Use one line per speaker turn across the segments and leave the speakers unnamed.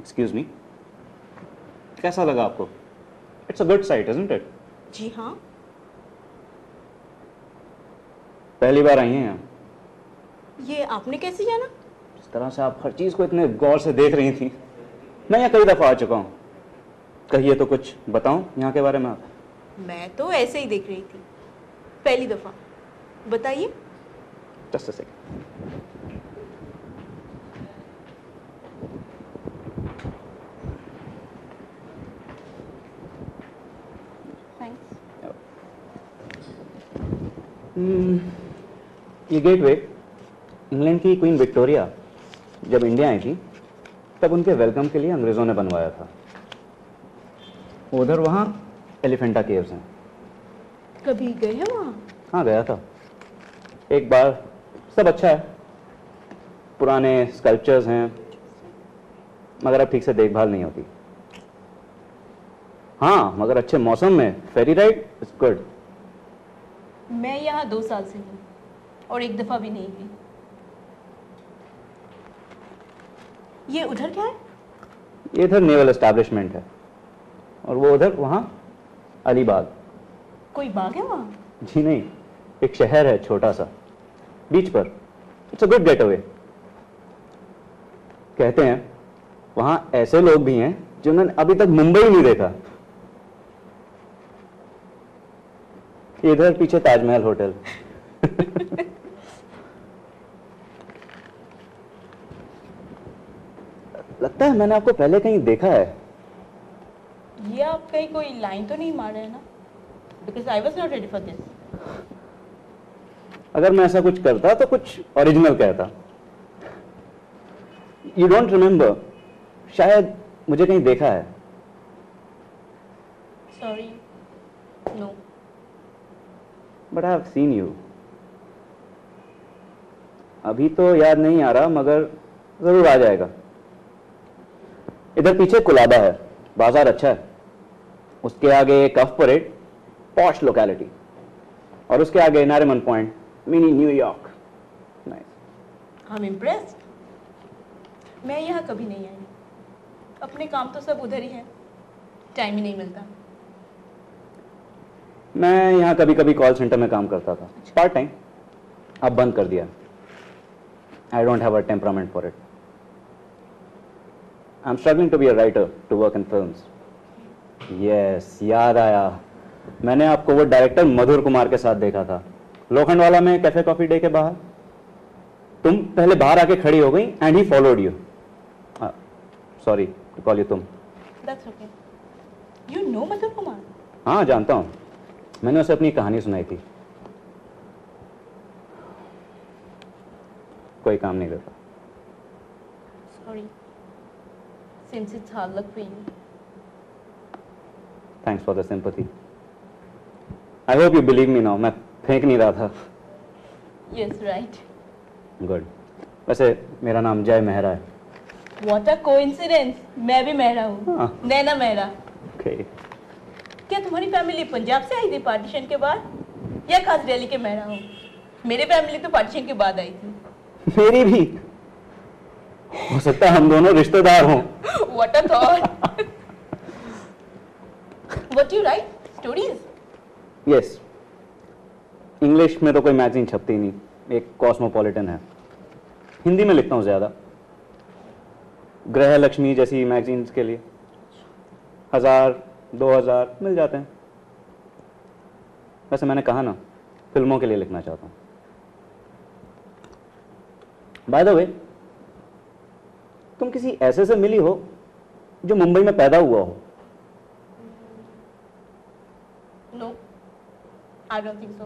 Excuse me, कैसा लगा आपको? It's a good sight, isn't it?
जी हाँ।
पहली बार आई हैं यहाँ?
ये आपने कैसे जाना?
जिस तरह से आप हर चीज को इतने गौर से देख रही थी, मैं यहाँ कई दफा आ चुका हूँ। कहिए तो कुछ बताऊं यहाँ के बारे में आप?
मैं तो ऐसे ही देख रही थी, पहली दफा। बताइए।
Just a second.
थैंक्स।
ये गेटवे इंग्लैंड की क्वीन विक्टोरिया जब इंडिया आई थी तब उनके वेलकम के लिए अंग्रेजों ने बनवाया था। उधर वहाँ एलिफेंटा केव्स हैं।
कभी गए हैं वहाँ?
हाँ, गया था एक बार। सब अच्छा है, पुराने स्कल्पचर्स हैं, मगर अब ठीक से देखभाल नहीं होती। हाँ, मगर अच्छे मौसम में फेरी राइड इज गुड।
मैं यहाँ 2 साल से हूँ और एक दफा भी नहीं गई। ये उधर क्या है?
ये इधर नेवल एस्टैब्लिशमेंट है और वो उधर वहाँ अलीबाग।
कोई बाग है वहाँ?
जी नहीं, एक शहर है छोटा सा बीच पर। It's a good get away. कहते हैं वहां ऐसे लोग भी हैं जिन्होंने अभी तक मुंबई नहीं देखा। इधर पीछे ताजमहल होटल। लगता है मैंने आपको पहले कहीं देखा है।
ये आप कहीं कोई लाइन तो नहीं मार रहे हैं ना? Because I was not ready for this.
अगर मैं ऐसा कुछ करता तो कुछ ओरिजिनल कहता। You don't remember? शायद मुझे कहीं देखा है।
Sorry, no.
But I have seen you. अभी तो याद नहीं आ रहा, मगर जरूर आ जाएगा। इधर पीछे कुलाबा है, बाजार अच्छा है। उसके आगे कफ परेड, पॉश लोकेलिटी, और उसके आगे Nariman point, mini New York. Nice.
I am impressed. मैं यहाँ कभी नहीं आई। अपने काम तो सब उधर ही है, टाइम ही नहीं मिलता।
मैं यहाँ कभी कभी कॉल सेंटर में काम करता था, पार्ट टाइम। अब बंद कर दिया। I don't have a temperament for it. I am struggling to be a writer, to work in films. Yes, याद आया। मैंने आपको वो डायरेक्टर मधुर कुमार के साथ देखा था, लोखंडवाला में कैफे कॉफी डे के बाहर। तुम पहले बाहर आके खड़ी हो गई and he followed you. Sorry to call you तुम।
That's okay. You know Madhur Kumar?
हाँ, जानता हूँ। मैंने उसे अपनी कहानी सुनाई थी। कोई काम नहीं देता।
Sorry, since it's hard luck for you.
Thanks for the sympathy. I hope you believe me now. मैं फेंक नहीं रहा था।
Yes, right.
गुड। वैसे मेरा नाम जय मेहरा है।
What a coincidence. मैं भी मेहरा हूँ।
हाँ।
नैना मेहरा।
ओके।
क्या तुम्हारी फैमिली पंजाब से आई थी पार्टीशन के बाद, या खास दिल्ली के मेहरा हो? मेरी फैमिली तो पार्टीशन के बाद आई थी।
मेरी भी। हो सकता है हम दोनों रिश्तेदार हों।
What a thought. What you right? Stories?
Yes. English में तो कोई मैगजीन छपती नहीं, एक कॉस्मोपॉलिटन है। हिंदी में लिखता हूँ ज्यादा, ग्रह लक्ष्मी जैसी मैगजीन्स के लिए 1000-2000 मिल जाते हैं। वैसे मैंने कहा ना, फिल्मों के लिए लिखना चाहता हूँ। बाय द वे, तुम किसी ऐसे से मिली हो जो मुंबई में पैदा हुआ हो?
No, I don't think so.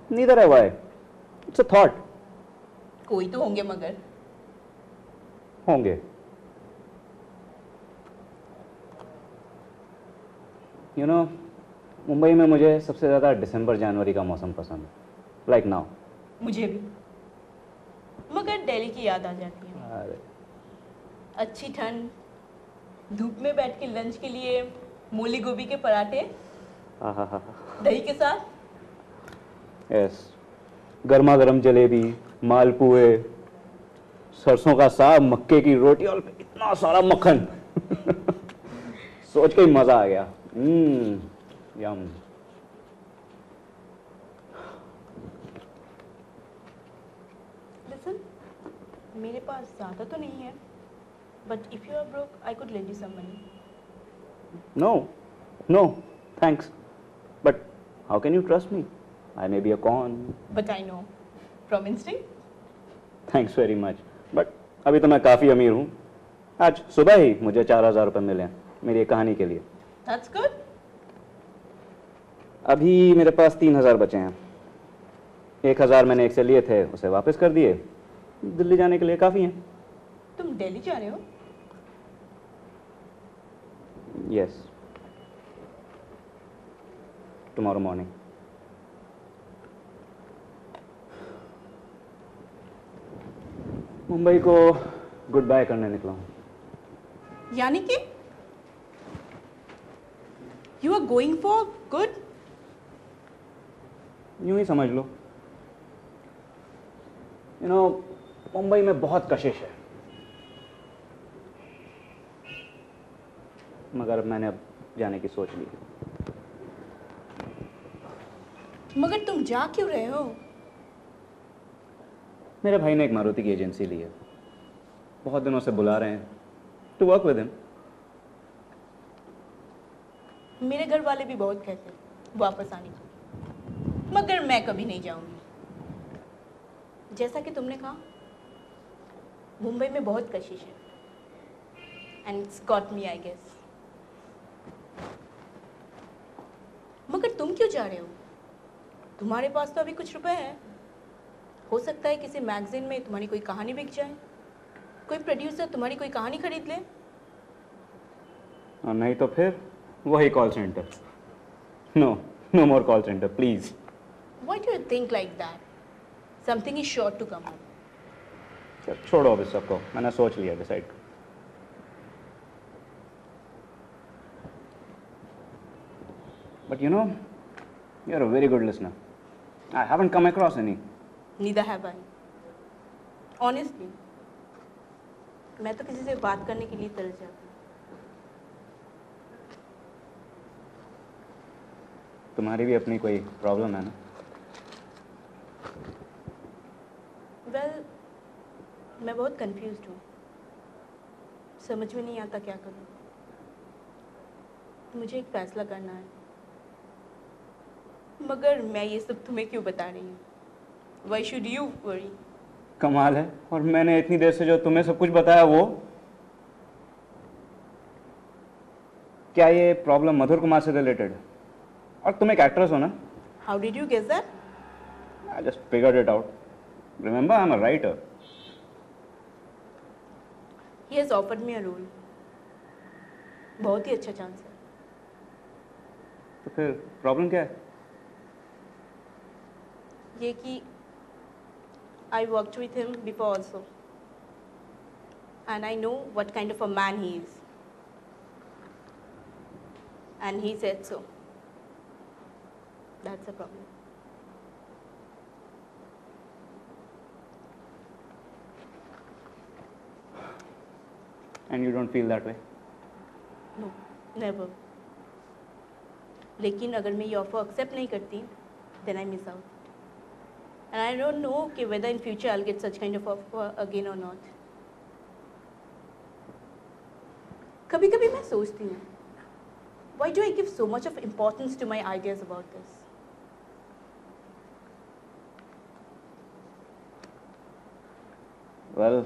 Neither have I. It's a thought.
कोई तो होंगे, मगर
होंगे। यू नो, मुंबई में मुझे सबसे ज़्यादा दिसंबर जनवरी का मौसम पसंद है, लाइक नाउ।
मुझे भी, मगर दिल्ली की याद आ जाती है।
अरे
अच्छी ठंड, धूप में बैठ के लंच के लिए मूली गोभी के पराठे दही के साथ।
यस, गर्मा गर्म जलेबी, मालपुए, सरसों का साग, मक्के की रोटी और इतना सारा मक्खन। सोच के ही मजा आ गया। यम।
लिसन, मेरे पास ज़्यादा तो नहीं है, but if you are broke I could lend you some money.
No, no, thanks. But how can you trust me? I may be a con.
But I know from instinct.
Thanks very much. But अभी तो मैं काफ़ी अमीर हूँ। आज सुबह ही मुझे 4,000 रुपये मिले हैं मेरी एक कहानी के लिए।
That's good.
अभी मेरे पास 3,000 बचे हैं। 1,000 मैंने एक से लिए थे, उसे वापस कर दिए। दिल्ली जाने के लिए काफ़ी हैं।
तुम दिल्ली जा रहे हो?
Yes. Tomorrow morning. मुंबई को गुड बाय करने निकला हूँ।
यानी कि you are going for good?
यूं ही समझ लो। मुंबई में बहुत कशिश है, मगर मैंने अब जाने की सोच ली।
मगर तुम जा क्यों रहे हो?
मेरे भाई ने एक मारुति की एजेंसी ली है, बहुत दिनों से बुला रहे हैं टू वर्क विद हिम।
मेरे घर वाले भी बहुत कहते हैं वापस आने को, मगर मैं कभी नहीं जाऊंगी। जैसा कि तुमने कहा, मुंबई में बहुत कशिश है, and it's got me I guess. मगर तुम क्यों जा रहे हो? तुम्हारे पास तो अभी कुछ रुपए हैं। हो सकता है किसी मैगजीन में तुम्हारी कोई कहानी बिक जाए, कोई प्रोड्यूसर तुम्हारी कोई कहानी खरीद ले।
और नहीं तो फिर वही call centre. No, no more call centre please.
Why do you think like that? Something is sure to come up.
छोड़ो अब इस सबको, मैंने सोच लिया, decide. But you're a very good listener. I haven't come across any.
Neither have I. Honestly, मैं तो किसी से बात करने के लिए तरस जाती हूँ।
तुम्हारी भी अपनी कोई प्रॉब्लम है ना?
Well, मैं बहुत कंफ्यूज्ड हूँ। समझ में नहीं आता क्या करूँ। मुझे एक फैसला करना है, मगर मैं ये सब तुम्हें क्यों बता रही हूँ? Why should you worry?
कमाल है, और मैंने इतनी देर से जो तुम्हें सब कुछ बताया वो क्या ये प्रॉब्लम मधुर कुमार से रिलेटेड? और तुम एक एक्ट्रेस हो ना?
How did you guess that?
I just figured it out. Remember, I'm a writer.
He has offered me a role. बहुत ही अच्छा चांस है।
तो फिर प्रॉब्लम क्या है?
ये कि I worked with him before also, and I know what kind of a man he is, and he said so. That's a problem.
And you don't feel that way?
No, never. लेकिन अगर मैं ये offer accept नहीं करती, then I miss out. And I don't know कि whether in future I'll get such kind of offer again or not. कभी-कभी मैं सोचती हूँ, why do I give so much of importance to my ideas about this?
Well,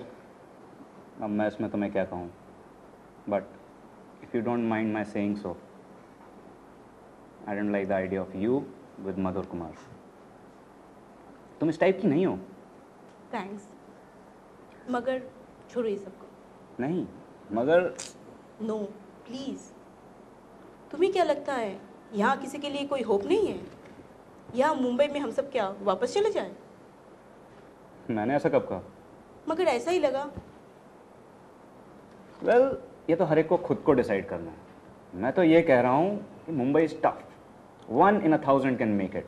अब मैं इसमें तुम्हें क्या कहूँ, but if you don't mind my saying so, I don't like the idea of you with Madhur Kumar. तुम इस type की नहीं हो।
Thanks. मगर छोड़ो ये सबको।
नहीं, मगर
No, please. तुम्हें क्या लगता है यहाँ किसी के लिए कोई होप नहीं है? यहाँ मुंबई में हम सब क्या वापस चले जाएं?
मैंने ऐसा कब कहा?
मगर ऐसा ही लगा।
Well, ये तो हर एक को खुद को डिसाइड करना है। मैं तो ये कह रहा हूँ कि Mumbai is tough, 1 in 1,000 can make it.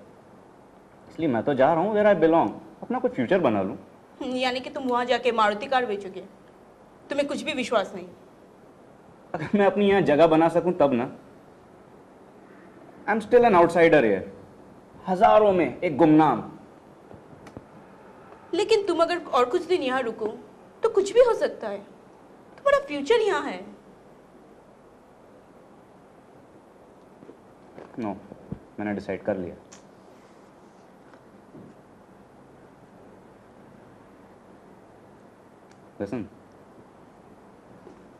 इसलिए मैं तो जा रहा हूँ वेयर आई बिलोंग, अपना कुछ फ्यूचर बना लूँ।
यानी कि तुम वहां जाके मारुति कार बेचोगे? तुम्हें कुछ भी विश्वास नहीं?
अगर मैं अपनी यहाँ जगह बना सकूं तब ना। I am still an outsider here, हजारों में एक गुमनाम।
लेकिन तुम अगर और कुछ दिन यहाँ रुको तो कुछ भी हो सकता है। तुम्हारा फ्यूचर यहाँ है।
नो, मैंने डिसाइड कर लिया। लिसन,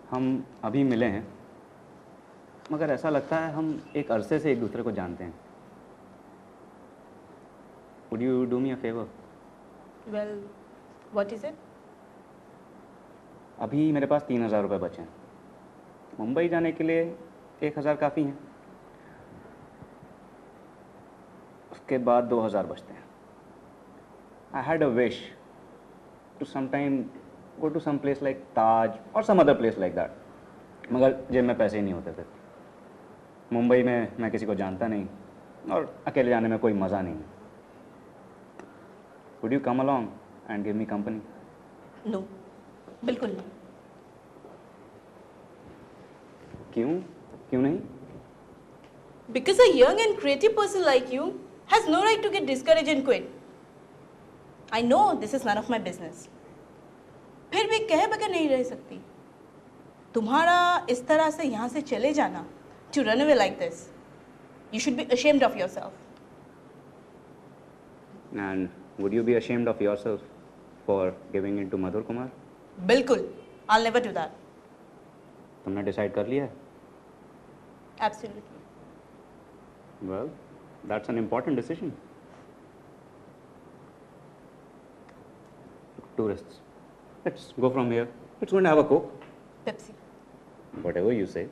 हम अभी मिले हैं, मगर ऐसा लगता है हम एक अरसे से एक दूसरे को जानते हैं। Would you do me a favour?
Well, what is it?
अभी मेरे पास 3,000 रुपये बचे हैं। मुंबई जाने के लिए 1,000 काफ़ी हैं। उसके बाद 2,000 बचते हैं। I had a wish to sometime go to some place like Taj or some other place like that, मगर जेब में पैसे ही नहीं होते थे। मुंबई में मैं किसी को जानता नहीं और अकेले जाने में कोई मज़ा नहीं। Would you come along and give me company?
No, बिल्कुल नहीं।
क्यों? क्यों नहीं?
Because a young and creative person like you has no right to get discouraged and quit. I know this is none of my business. फिर भी कहे बगैर नहीं रह सकती। तुम्हारा इस तरह से यहाँ से चले जाना, to run away like this, you should be ashamed of yourself.
And would you be ashamed of yourself for giving in to Madhur Kumar?
बिल्कुल, I'll never do that.
तुमने डिसाइड कर लिया है?
Absolutely.
Well, that's an important decision. Tourists. Let's go from here. Let's go and have a Coke.
Pepsi.
Whatever you say.